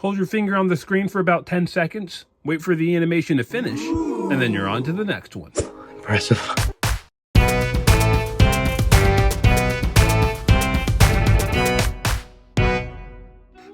Hold your finger on the screen for about 10 seconds, wait for the animation to finish, and then you're on to the next one. Impressive.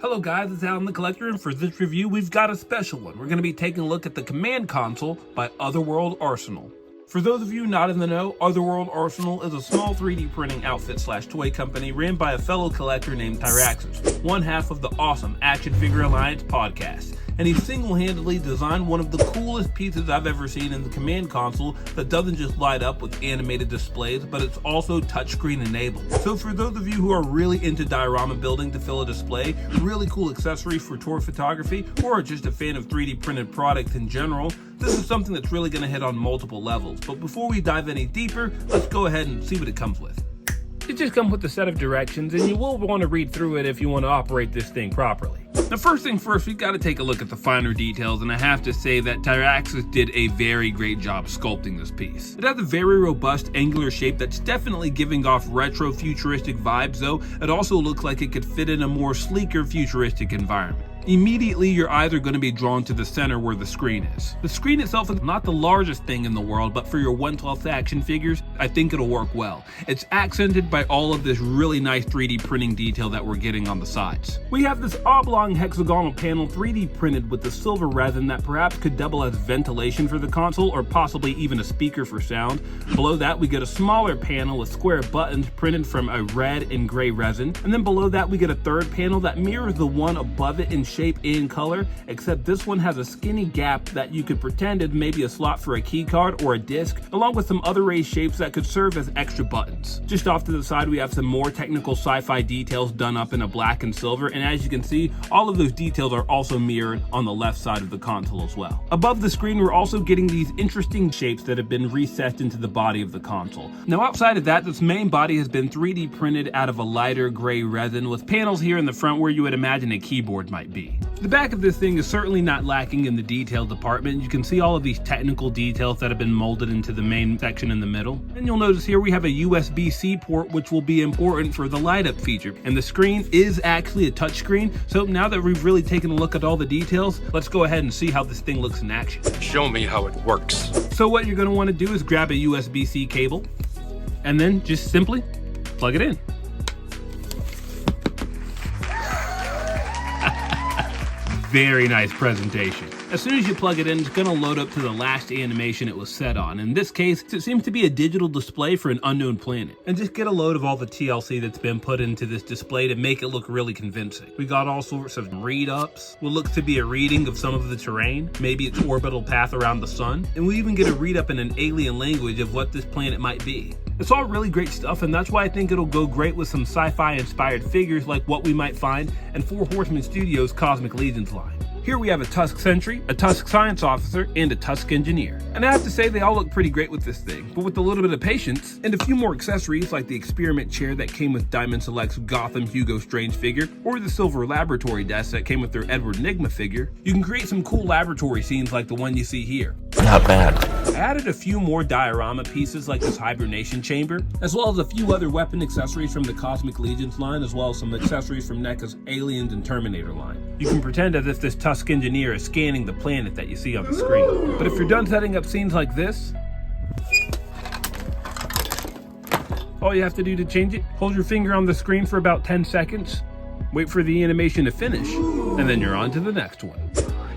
Hello guys, it's Alan the Collector, and for this review we've got a special one. We're going to be taking a look at the Command Console by Otherworld Arsenal. For those of you not in the know, Otherworld Arsenal is a small 3D printing outfit/toy company ran by a fellow collector named Tyraxus, one half of the awesome Action Figure Alliance podcast. And he single-handedly designed one of the coolest pieces I've ever seen in the Command Console that doesn't just light up with animated displays, but it's also touchscreen enabled. So for those of you who are really into diorama building to fill a display, really cool accessories for tour photography, or are just a fan of 3D printed products in general, this is something that's really going to hit on multiple levels. But before we dive any deeper, let's go ahead and see what it comes with. It just comes with a set of directions, and you will want to read through it if you want to operate this thing properly. Now, first thing first, we've got to take a look at the finer details, and I have to say that Tyraxus did a very great job sculpting this piece. It has a very robust angular shape that's definitely giving off retro futuristic vibes, though it also looks like it could fit in a more sleeker futuristic environment. Immediately, your eyes are going to be drawn to the center where the screen is. The screen itself is not the largest thing in the world, but for your 1/12 action figures, I think it'll work well. It's accented by all of this really nice 3D printing detail that we're getting on the sides. We have this oblong hexagonal panel 3D printed with the silver resin that perhaps could double as ventilation for the console, or possibly even a speaker for sound. Below that, we get a smaller panel with square buttons printed from a red and gray resin. And then below that, we get a third panel that mirrors the one above it in shape and color, except this one has a skinny gap that you could pretend is maybe a slot for a key card or a disc, along with some other raised shapes that could serve as extra buttons. Just off to the side, we have some more technical sci-fi details done up in a black and silver, and as you can see, all of those details are also mirrored on the left side of the console as well. Above the screen, we're also getting these interesting shapes that have been recessed into the body of the console. Now, outside of that, this main body has been 3D printed out of a lighter gray resin with panels here in the front where you would imagine a keyboard might be. The back of this thing is certainly not lacking in the detail department. You can see all of these technical details that have been molded into the main section in the middle. And you'll notice here we have a USB-C port, which will be important for the light up feature. And the screen is actually a touchscreen. So now that we've really taken a look at all the details, let's go ahead and see how this thing looks in action. Show me how it works. So what you're going to want to do is grab a USB-C cable and then just simply plug it in. Very nice presentation. As soon as you plug it in, it's going to load up to the last animation it was set on. In this case, it seems to be a digital display for an unknown planet. And just get a load of all the TLC that's been put into this display to make it look really convincing. We got all sorts of read-ups, what looks to be a reading of some of the terrain, maybe its orbital path around the sun, and we even get a read-up in an alien language of what this planet might be. It's all really great stuff, and that's why I think it'll go great with some sci-fi inspired figures like what we might find in Four Horsemen Studios' Cosmic Legions line. Here we have a Tusk Sentry, a Tusk Science Officer, and a Tusk Engineer. And I have to say they all look pretty great with this thing, but with a little bit of patience and a few more accessories like the experiment chair that came with Diamond Select's Gotham Hugo Strange figure, or the silver laboratory desk that came with their Edward Nygma figure, you can create some cool laboratory scenes like the one you see here. Not bad. I added a few more diorama pieces like this hibernation chamber, as well as a few other weapon accessories from the Cosmic Legions line, as well as some accessories from NECA's Aliens and Terminator line. You can pretend as if this Tusk Engineer is scanning the planet that you see on the screen. But if you're done setting up scenes like this, all you have to do to change it, hold your finger on the screen for about 10 seconds, wait for the animation to finish, and then you're on to the next one.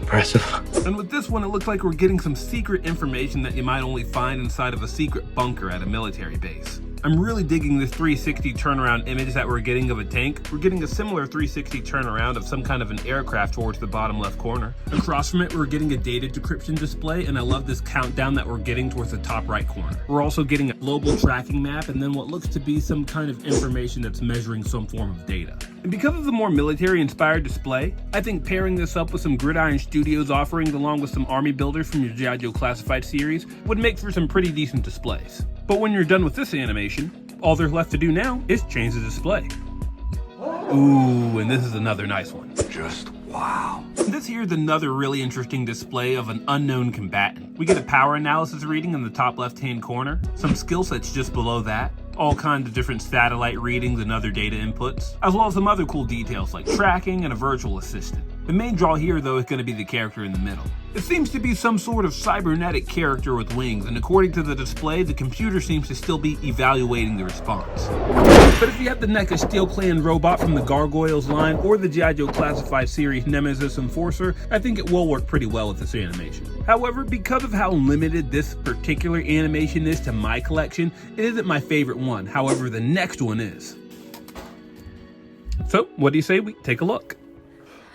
Impressive. And with this one, it looks like we're getting some secret information that you might only find inside of a secret bunker at a military base. I'm really digging this 360 turnaround image that we're getting of a tank. We're getting a similar 360 turnaround of some kind of an aircraft towards the bottom left corner. Across from it, we're getting a data decryption display, and I love this countdown that we're getting towards the top right corner. We're also getting a global tracking map, and then what looks to be some kind of information that's measuring some form of data. And because of the more military-inspired display, I think pairing this up with some Gridiron Studios offerings along with some army builders from your G.I. Joe Classified series would make for some pretty decent displays. But when you're done with this animation, all there's left to do now is change the display. Ooh, and this is another nice one. Just wow. This here is another really interesting display of an unknown combatant. We get a power analysis reading in the top left-hand corner, some skill sets just below that, all kinds of different satellite readings and other data inputs, as well as some other cool details like tracking and a virtual assistant. The main draw here though is going to be the character in the middle. It seems to be some sort of cybernetic character with wings, and according to the display, the computer seems to still be evaluating the response. But if you have the NECA Steel Clan robot from the Gargoyles line or the G.I. Joe Classified Series Nemesis Enforcer, I think it will work pretty well with this animation. However, because of how limited this particular animation is to my collection, it isn't my favorite one. However, the next one is. So, what do you say we take a look?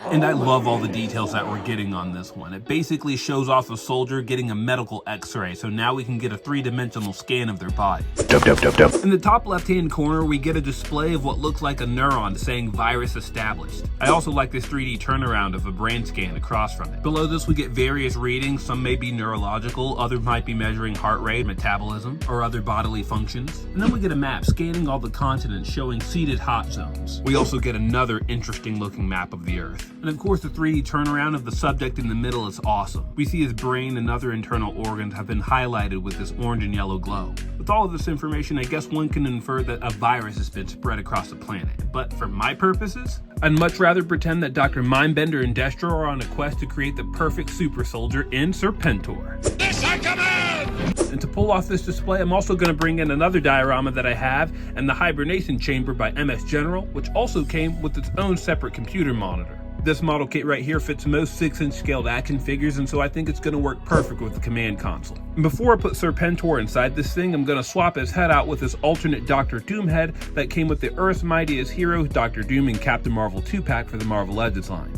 And I love all the details that we're getting on this one. It basically shows off a soldier getting a medical x-ray, so now we can get a three-dimensional scan of their body. In the top left-hand corner, we get a display of what looks like a neuron saying virus established. I also like this 3D turnaround of a brain scan across from it. Below this, we get various readings. Some may be neurological, others might be measuring heart rate, metabolism, or other bodily functions. And then we get a map scanning all the continents showing seeded hot zones. We also get another interesting-looking map of the Earth. And of course, the 3D turnaround of the subject in the middle is awesome. We see his brain and other internal organs have been highlighted with this orange and yellow glow. With all of this information, I guess one can infer that a virus has been spread across the planet. But for my purposes, I'd much rather pretend that Dr. Mindbender and Destro are on a quest to create the perfect super soldier in Serpentor. This I command! And to pull off this display, I'm also going to bring in another diorama that I have, and the hibernation chamber by MS General, which also came with its own separate computer monitor. This model kit right here fits most 6-inch scaled action figures, and so I think it's going to work perfect with the command console. And before I put Serpentor inside this thing, I'm going to swap his head out with this alternate Dr. Doom head that came with the Earth's Mightiest Heroes Dr. Doom and Captain Marvel 2-pack for the Marvel Legends line.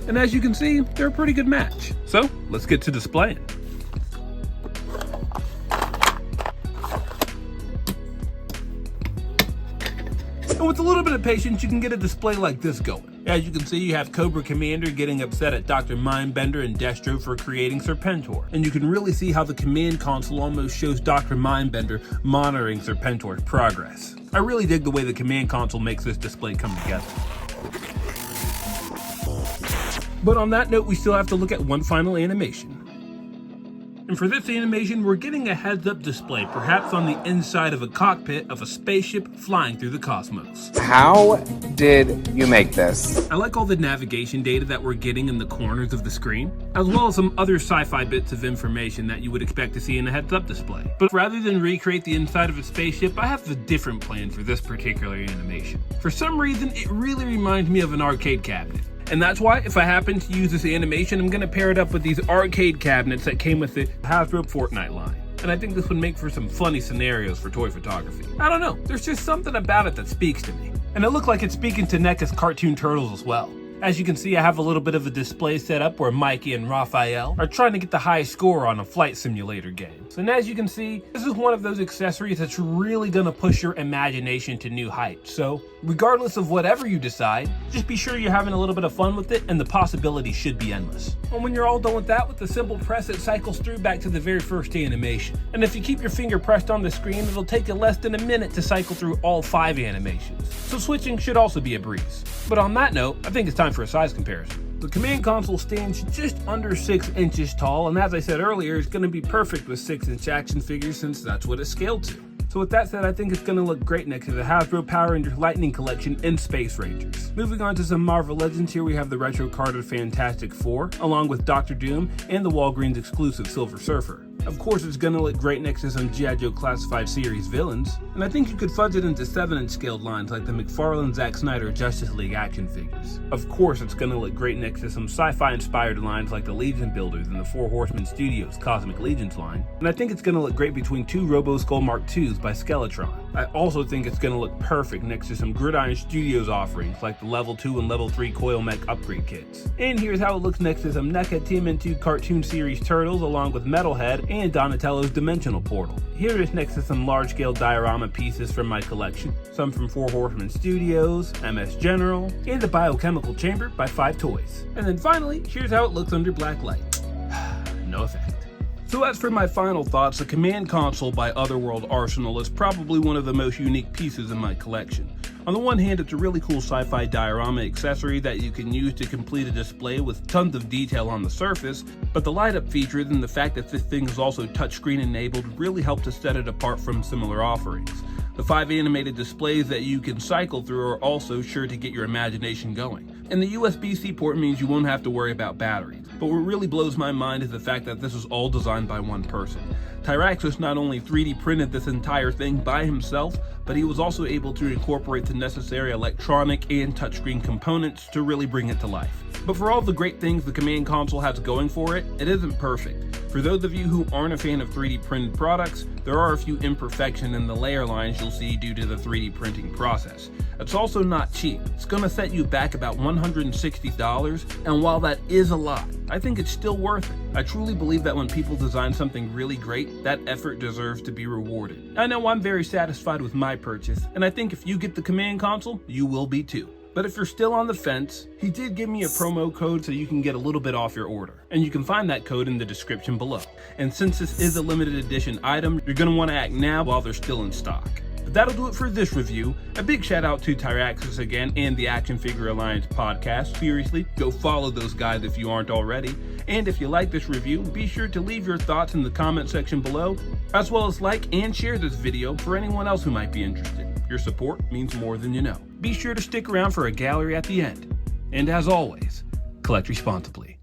And as you can see, they're a pretty good match. So let's get to displaying. And with a little bit of patience, you can get a display like this going. As you can see, you have Cobra Commander getting upset at Dr. Mindbender and Destro for creating Serpentor. And you can really see how the command console almost shows Dr. Mindbender monitoring Serpentor's progress. I really dig the way the command console makes this display come together. But on that note, we still have to look at one final animation. And for this animation, we're getting a heads-up display, perhaps on the inside of a cockpit of a spaceship flying through the cosmos. How did you make this? I like all the navigation data that we're getting in the corners of the screen, as well as some other sci-fi bits of information that you would expect to see in a heads-up display. But rather than recreate the inside of a spaceship, I have a different plan for this particular animation. For some reason, it really reminds me of an arcade cabinet. And that's why, if I happen to use this animation, I'm going to pair it up with these arcade cabinets that came with the Hasbro Fortnite line. And I think this would make for some funny scenarios for toy photography. I don't know, there's just something about it that speaks to me. And it looked like it's speaking to NECA's cartoon turtles as well. As you can see, I have a little bit of a display set up where Mikey and Raphael are trying to get the highest score on a flight simulator game. And as you can see, this is one of those accessories that's really going to push your imagination to new heights. So regardless of whatever you decide, just be sure you're having a little bit of fun with it, and the possibilities should be endless. And when you're all done with that, with the simple press, it cycles through back to the very first animation. And if you keep your finger pressed on the screen, it'll take you less than a minute to cycle through all 5 animations. So switching should also be a breeze. But on that note, I think it's time for a size comparison. The command console stands just under 6 inches tall, and as I said earlier, it's going to be perfect with 6-inch action figures since that's what it's scaled to. So with that said, I think it's going to look great next to the Hasbro Power Rangers Lightning Collection and Space Rangers. Moving on to some Marvel Legends, here we have the Retro Carter Fantastic Four, along with Dr. Doom and the Walgreens exclusive Silver Surfer. Of course, it's going to look great next to some G.I. Joe Classified Series villains, and I think you could fudge it into 7-inch scaled lines like the McFarlane Zack Snyder Justice League action figures. Of course, it's going to look great next to some sci-fi inspired lines like the Legion Builders and the Four Horsemen Studios Cosmic Legions line, and I think it's going to look great between 2 Robo Skull Mark IIs by Skeletron. I also think it's going to look perfect next to some Gridiron Studios offerings like the Level 2 and Level 3 Coil Mech upgrade kits. And here's how it looks next to some NECA TMNT cartoon series turtles along with Metalhead and Donatello's Dimensional Portal. Here is next to some large-scale diorama pieces from my collection, some from Four Horsemen Studios, MS General, and the Biochemical Chamber by 5 Toys. And then finally, here's how it looks under black light. No effect. So as for my final thoughts, the command console by Otherworld Arsenal is probably one of the most unique pieces in my collection. On the one hand, it's a really cool sci-fi diorama accessory that you can use to complete a display with tons of detail on the surface, but the light-up features and the fact that this thing is also touchscreen enabled really help to set it apart from similar offerings. The 5 animated displays that you can cycle through are also sure to get your imagination going. And the USB-C port means you won't have to worry about batteries. But what really blows my mind is the fact that this was all designed by one person. Tyraxus not only 3D printed this entire thing by himself, but he was also able to incorporate the necessary electronic and touchscreen components to really bring it to life. But for all the great things the command console has going for it, it isn't perfect. For those of you who aren't a fan of 3D printed products, there are a few imperfections in the layer lines you'll see due to the 3D printing process. It's also not cheap. It's gonna set you back about $160, and while that is a lot, I think it's still worth it. I truly believe that when people design something really great, that effort deserves to be rewarded. I know I'm very satisfied with my purchase, and I think if you get the command console, you will be too. But if you're still on the fence, he did give me a promo code so you can get a little bit off your order. And you can find that code in the description below. And since this is a limited edition item, you're gonna wanna act now while they're still in stock. But that'll do it for this review. A big shout out to Tyraxus again and the Action Figure Alliance podcast. Seriously, go follow those guys if you aren't already. And if you like this review, be sure to leave your thoughts in the comment section below, as well as like and share this video for anyone else who might be interested. Your support means more than you know. Be sure to stick around for a gallery at the end. And as always, collect responsibly.